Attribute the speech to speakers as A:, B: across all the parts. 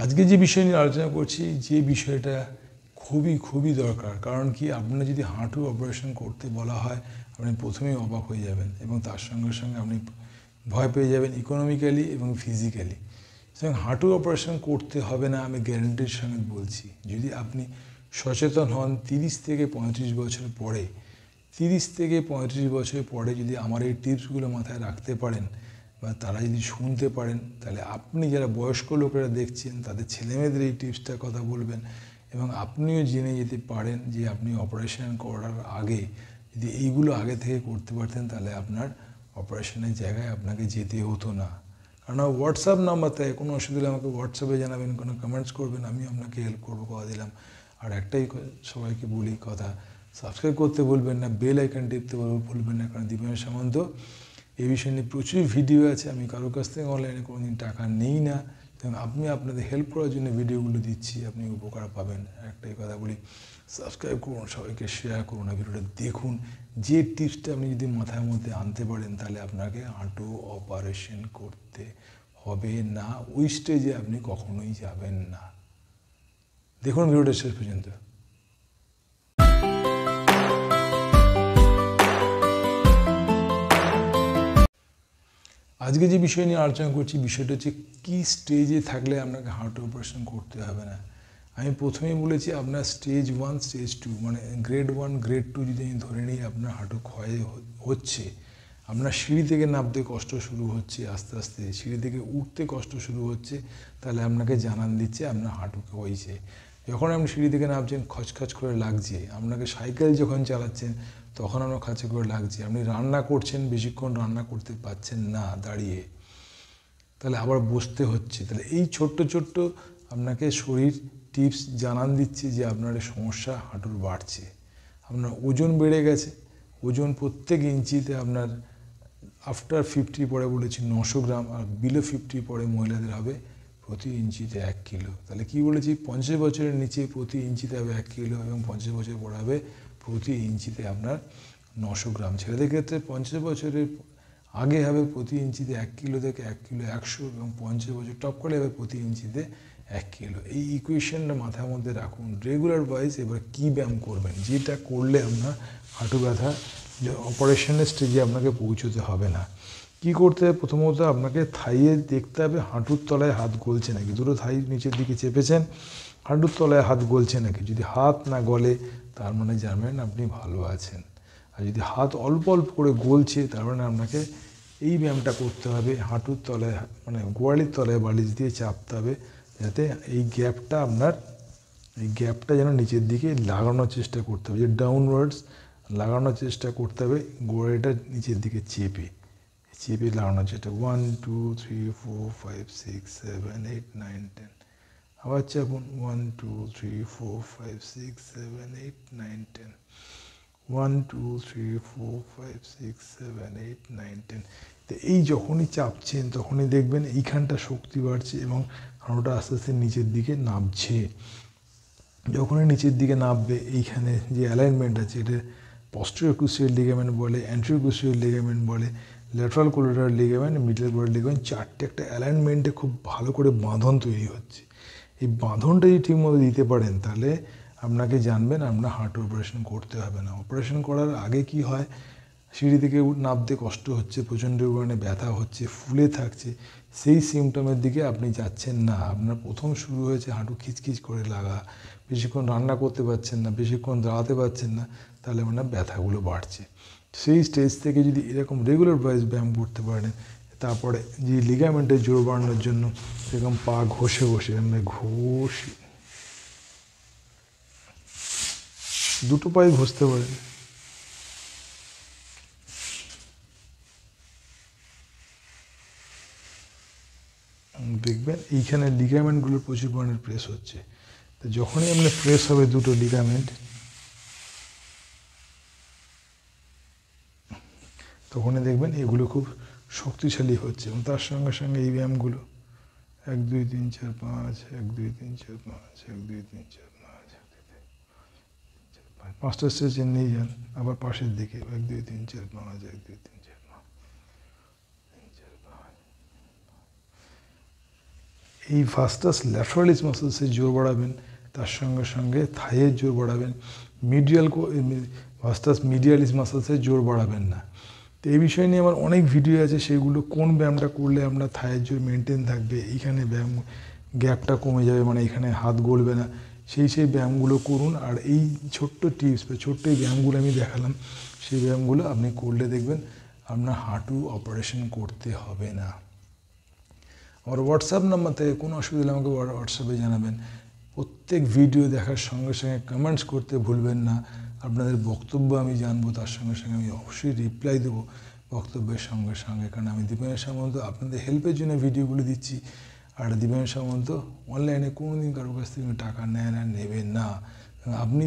A: আজকে যে বিষয় নিয়ে আলোচনা করছি, যে বিষয়টা খুবই দরকার। কারণ কি, আপনার যদি হাঁটু অপারেশন করতে বলা হয়, আপনি প্রথমেই অবাক হয়ে যাবেন এবং তার সঙ্গে সঙ্গে আপনি ভয় পেয়ে যাবেন ইকোনমিক্যালি এবং ফিজিক্যালি। সুতরাং হাঁটু অপারেশন করতে হবে না, আমি গ্যারান্টির সঙ্গে বলছি। যদি আপনি সচেতন হন 30 থেকে 35 বছর পরে, 30 থেকে 35 বছর পরে যদি আমার এই টিপসগুলো মাথায় রাখতে পারেন বা তারা যদি শুনতে পারেন, তাহলে আপনি যারা বয়স্ক লোকেরা দেখছেন তাদের ছেলেমেয়েদের এই টিপসটার কথা বলবেন এবং আপনিও জেনে যেতে পারেন যে আপনি অপারেশন করার আগে যদি এইগুলো আগে থেকে করতে পারতেন, তাহলে আপনার অপারেশনের জায়গায় আপনাকে যেতে হতো না। কারণ হোয়াটসঅ্যাপ নাম্বার থাকে, কোনো অসুবিধা আমাকে হোয়াটসঅ্যাপে জানাবেন, কোনো কমেন্টস করবেন, আমি আপনাকে হেল্প করবো, কথা দিলাম। আর একটাই সবাইকে বলি কথা, সাবস্ক্রাইব করতে ভুলবেন না, বেল আইকন টিপতে ভুলবেন না। কারণ দীপেন সামন্ত এই বিষয় নিয়ে প্রচুর ভিডিও আছে। আমি কারোর কাছ থেকে অনলাইনে কোনোদিন টাকা নেই না, এবং আপনি আপনাদের হেল্প করার জন্য ভিডিওগুলো দিচ্ছি, আপনি উপকার পাবেন। একটাই কথা বলি, সাবস্ক্রাইব করুন, সবাইকে শেয়ার করুন, ভিডিওটা দেখুন। যে টিপসটা আপনি যদি মাথার মধ্যে আনতে পারেন, তাহলে আপনাকে হাঁটু অপারেশন করতে হবে না, ওই স্টেজে আপনি কখনোই যাবেন না। দেখুন ভিডিওটা শেষ পর্যন্ত। আজকে যে বিষয় নিয়ে আলোচনা করছি, বিষয়টা হচ্ছে কী স্টেজে থাকলে আপনাকে হার্ট অপারেশন করতে হবে না। আমি প্রথমেই বলেছি আপনার স্টেজ 1, স্টেজ 2, মানে গ্রেড 1, গ্রেড 2 যদি আমি ধরে নিই আপনার হাঁটু ক্ষয় হচ্ছে, আপনার সিঁড়ি থেকে নামতে কষ্ট শুরু হচ্ছে, আস্তে আস্তে সিঁড়ি থেকে উঠতে কষ্ট শুরু হচ্ছে, তাহলে আপনাকে জানান দিচ্ছে আপনার হাঁটু ক্ষয়ছে। যখন আপনি সিঁড়ি থেকে নামছেন খচখচ করে লাগছে, আপনাকে সাইকেল যখন চালাচ্ছেন তখন আপনার খাঁচে করে লাগছে, আপনি রান্না করছেন, বেশিক্ষণ রান্না করতে পারছেন না দাঁড়িয়ে, তাহলে আবার বসতে হচ্ছে, তাহলে এই ছোট্ট আপনাকে শরীর টিপস জানান দিচ্ছে যে আপনার সমস্যা হাঁটুর বাড়ছে। আপনার ওজন বেড়ে গেছে, ওজন প্রত্যেক ইঞ্চিতে আপনার আফটার 50 পরে বলেছি 900 গ্রাম, আর বিলো 50 পরে মহিলাদের হবে প্রতি ইঞ্চিতে 1 কিলো। তাহলে কি বলেছি, 50 বছরের নিচে প্রতি ইঞ্চিতে হবে 1 কিলো, এবং 50 বছর পরে হবে প্রতি ইঞ্চিতে আপনার 900 গ্রাম। ছেলেদের ক্ষেত্রে 50 বছরের আগে হবে প্রতি ইঞ্চিতে 1 কিলো থেকে 1 কিলো 100, এবং 50 বছর টপ করে হবে প্রতি ইঞ্চিতে 1 কিলো। এই ইকুয়েশনটা মাথার মধ্যে রাখুন। রেগুলার ওয়াইজ এবার কী ব্যায়াম করবেন, যেটা করলে আপনার হাঁটু ব্যথা অপারেশনের স্টেজে আপনাকে পৌঁছতে হবে না। কি করতে হবে, প্রথমত আপনাকে থাইয়ে দেখতে হবে হাঁটুর তলায় হাত গলছে নাকি। দুটো থাই নিচের দিকে চেপেছেন, হাঁটুর তলায় হাত গলছে নাকি। যদি হাত না গলে, তার মানে জানবেন আপনি ভালো আছেন। আর যদি হাত অল্প করে গলছে, তার মানে আপনাকে এই ব্যায়ামটা করতে হবে, হাঁটুর তলায় মানে গোড়ালির তলায় বালিশ দিয়ে চাপতে হবে, যাতে এই গ্যাপটা যেন নিচের দিকে লাগানোর চেষ্টা করতে হবে, যে ডাউনওয়ার্ডস লাগানোর চেষ্টা করতে হবে, গোড়ালিটা নিচের দিকে চেপে লাগানোর চেষ্টা। 1 2 3 4 5 6 7 8 9 10। আবার চাপুন, 1 2 3 4 5 6 7 8 9 10। 1 2 3 4 5 6 7 8 9 10। তো এই যখনই চাপছেন তখনই দেখবেন এইখানটা শক্তি বাড়ছে এবং হাঁটুটা আস্তে আস্তে নিচের দিকে নামছে। যখনই নিচের দিকে নামবে, এইখানে যে অ্যালাইনমেন্ট আছে, এটা পস্টেরিয়র ক্রুশিয়াল লিগামেন্ট বলে, অ্যান্টেরিয়র ক্রুশিয়াল লিগামেন্ট বলে, lateral collateral ligament, middle collateral ligament, চারটে একটা অ্যালাইনমেন্টে খুব ভালো করে বাঁধন তৈরি হচ্ছে। এই বাঁধনটা যদি ঠিকমতো দিতে পারেন, তাহলে আপনাকে জানবেন আপনার হার্ট অপারেশন করতে হবে না। অপারেশন করার আগে কি হয়, সিঁড়ি থেকে নামতে কষ্ট হচ্ছে, প্রচণ্ড পরিমাণে ব্যথা হচ্ছে, ফুলে থাকছে, সেই সিমটমের দিকে আপনি যাচ্ছেন না। আপনার প্রথম শুরু হয়েছে হাঁটু খিচখিচ করে লাগা, বেশিক্ষণ রান্না করতে পারছেন না, বেশিক্ষণ দাঁড়াতে পারছেন না, তাহলে আপনার ব্যথাগুলো বাড়ছে। সেই স্টেজ থেকে যদি এরকম রেগুলার ওয়াইজ ব্যায়াম করতে পারেন, তারপরে যে লিগামেন্টের জোর বাড়ানোর জন্য এরকম পা ঘষে আমরা দুটো পায়ে ঘষতে পারেন। দেখবেন এইখানে লিগামেন্টগুলো প্রচুর পরিমাণে প্রেস হচ্ছে। তো যখনই আপনার প্রেস হবে দুটো লিগামেন্ট, তখনই দেখবেন এগুলো খুব শক্তিশালী হচ্ছে। এবং তার সঙ্গে সঙ্গে এই ব্যায়ামগুলো 1 2 3 4 5 1 2 3 4 5 1 2 3 4 5 5টা স্টেজে নিয়ে যান, আবার পাশের দিকে 1 2 3 4 5 1 2 3 4 5। এই ভাস্টাস ল্যাটারালিস মাসলসের জোর বাড়াবেন, তার সঙ্গে সঙ্গে থাইয়ের জোর বাড়াবেন। ভাস্টাস মিডিয়ালিস মাসলসের জোর বাড়াবেন না। তো এই বিষয় নিয়ে আমার অনেক ভিডিও আছে, সেগুলো কোন ব্যায়ামটা করলে আপনার থাইয়ের জোর মেনটেন থাকবে, এইখানে ব্যায়াম গ্যাপটা কমে যাবে, মানে এখানে হাত গলবে না, সেই ব্যায়ামগুলো করুন। আর এই ছোট্ট টিপস বা ছোট্ট এই ব্যায়ামগুলো আমি দেখালাম, সেই ব্যায়ামগুলো আপনি করলে দেখবেন আপনার হাঁটু অপারেশন করতে হবে না। আমার হোয়াটসঅ্যাপ নাম্বার থেকে কোনো অসুবিধা হলে আমাকে হোয়াটসঅ্যাপে জানাবেন। প্রত্যেক ভিডিও দেখার সঙ্গে সঙ্গে কমেন্টস করতে ভুলবেন না। আপনাদের বক্তব্য আমি জানবো, তার সঙ্গে সঙ্গে আমি অবশ্যই রিপ্লাই দেবো বক্তব্যের সঙ্গে সঙ্গে, কারণ আমি দীপেন সামন্ত আপনাদের হেল্পের জন্য ভিডিওগুলো দিচ্ছি। আর দীপেন সামন্ত অনলাইনে কোনোদিন কারোর কাছ থেকে টাকা নেয় না, নেবেন না। আপনি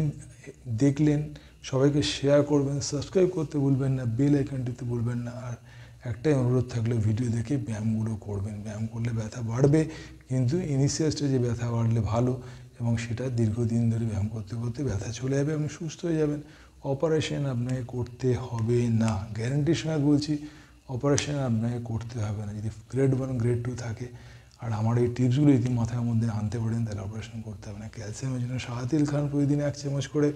A: দেখলেন, সবাইকে শেয়ার করবেন, সাবস্ক্রাইব করতে ভুলবেন না, বেল আইকন টিপতে ভুলবেন না। আর একটাই অনুরোধ থাকলে ভিডিও দেখে ব্যায়ামগুলো করবেন। ব্যায়াম করলে ব্যথা বাড়বে, কিন্তু ইনিশিয়াল স্টেজে ব্যথা বাড়লে ভালো, এবং সেটা দীর্ঘদিন ধরে ব্যায়াম করতে করতে ব্যথা চলে যাবে, আপনি সুস্থ হয়ে যাবেন। অপারেশন আপনাকে করতে হবে না, গ্যারেন্টির সঙ্গে বলছি, অপারেশন আপনাকে করতে হবে না। যদি গ্রেড 1 গ্রেড 2 থাকে আর আমার এই টিপসগুলো যদি মাথার মধ্যে আনতে পারেন, তাহলে অপারেশন করতে হবে না। ক্যালসিয়ামের জন্য সাহাতিল খান প্রতিদিন 1 চামচ করে,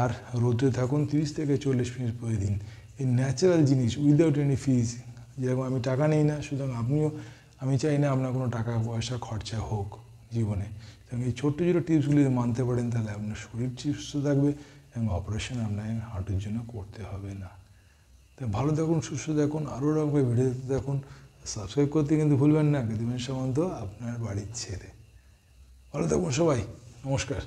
A: আর রোদে থাকুন 30 থেকে 40 মিনিট প্রতিদিন। এই ন্যাচারাল জিনিস উইদাউট এনি ফিজ, যেরকম আমি টাকা নিই না, সুতরাং আপনিও, আমি চাই না আপনার কোনো টাকা পয়সা খরচা হোক জীবনে। এবং এই ছোট্ট ছোটো টিপসগুলি যদি মানতে পারেন, তাহলে আপনার শরীর সুস্থ থাকবে এবং অপারেশন আপনাকে হাঁটুর জন্য করতে হবে না। তাই ভালো থাকুন, সুস্থ থাকুন, আরও রকমের ভিডিও দেখতে থাকুন। সাবস্ক্রাইব করতে কিন্তু ভুলবেন না। দীপেন সামন্ত আপনার বাড়ির ছেলে। ভালো থাকুন সবাই, নমস্কার।